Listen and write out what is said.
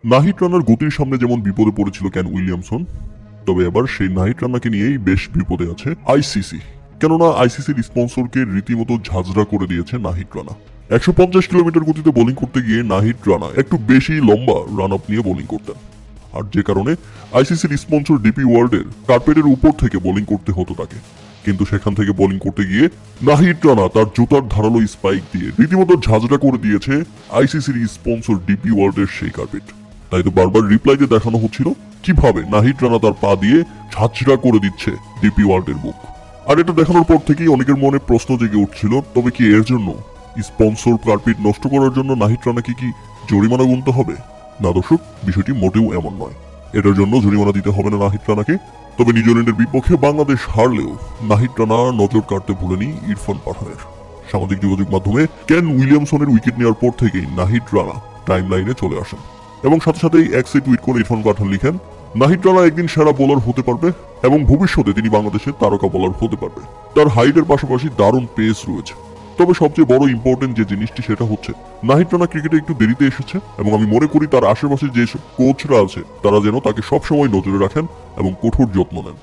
নাহিদ রানার গতির সামনে যেমন বিপদে পড়েছিল কেন উইলিয়ামসন, তবে এবার সেই নাহিদ রানাকে নিয়েই বেশ বিপদে আছে আইসিসি। কেননা আইসিসির স্পন্সরকে রীতিমতো ঝাঁঝরা করে দিয়েছে নাহিদ রানা। 150 কিলোমিটার গতিতে বোলিং করতে গিয়ে নাহিদ রানা একটু বেশি লম্বা রান আপ নিয়ে বোলিং করতেন, আর যে কারণে আইসিসির স্পন্সর ডিপি ওয়ার্ল্ডের কার্পেটের উপর থেকে বোলিং করতে হতো তাকে। কিন্তু সেখান থেকে বোলিং করতে গিয়ে নাহিদ রানা তার জুতার ধারালো স্পাইক দিয়ে রীতিমতো ঝাঁঝরা করে দিয়েছে আইসিসির স্পন্সর ডিপি ওয়ার্ল্ডের সেই কার্পেট। তাই তো বারবার রিপ্লাইতে দেখানো হচ্ছিল কিভাবে নাহিদ রানা তার পা দিয়ে ঝাঁঝরা করে দিচ্ছে ডিপি ওয়ার্ল্ডের বুক। আর এটা দেখানোর পর থেকেই অনেকের মনে প্রশ্ন জেগে উঠছিল, তবে কি এর জন্য স্পন্সর কার্পেট নষ্ট করার জন্য নাহিদ রানাকে কি জরিমানা গুনতে হবে? না দর্শক, বিষয়টি মোটেও এমন নয়। এটার জন্য জরিমানা দিতে হবে না নাহিদ রানাকে। তবে নিউজিল্যান্ডের বিপক্ষে বাংলাদেশ হারলেও নাহিদ রানা নজর কাটতে ভুলেনি ইরফান পাঠানের। সামাজিক যোগাযোগ মাধ্যমে কেন উইলিয়ামসনের উইকেট নেওয়ার পর থেকেই নাহিদ রানা টাইম লাইনে চলে আসেন এবং সাথে সাথেই এক্সে টুইট করে ইরফান পাঠান লিখেন, নাহিদ রানা একদিন সেরা বোলার হতে পারবে এবং ভবিষ্যতে তিনি বাংলাদেশের তারকা বোলার হতে পারবে। তার হাইটের পাশাপাশি দারুণ পেস রয়েছে। তবে সবচেয়ে বড় ইম্পর্টেন্ট যে জিনিসটি সেটা হচ্ছে নাহিদ রানা ক্রিকেটে একটু দেরিতে এসেছে এবং আমি মনে করি তার আশেপাশে যে কোচরা আছে তারা যেন তাকে সবসময় নজরে রাখেন এবং কঠোর যত্ন নেন।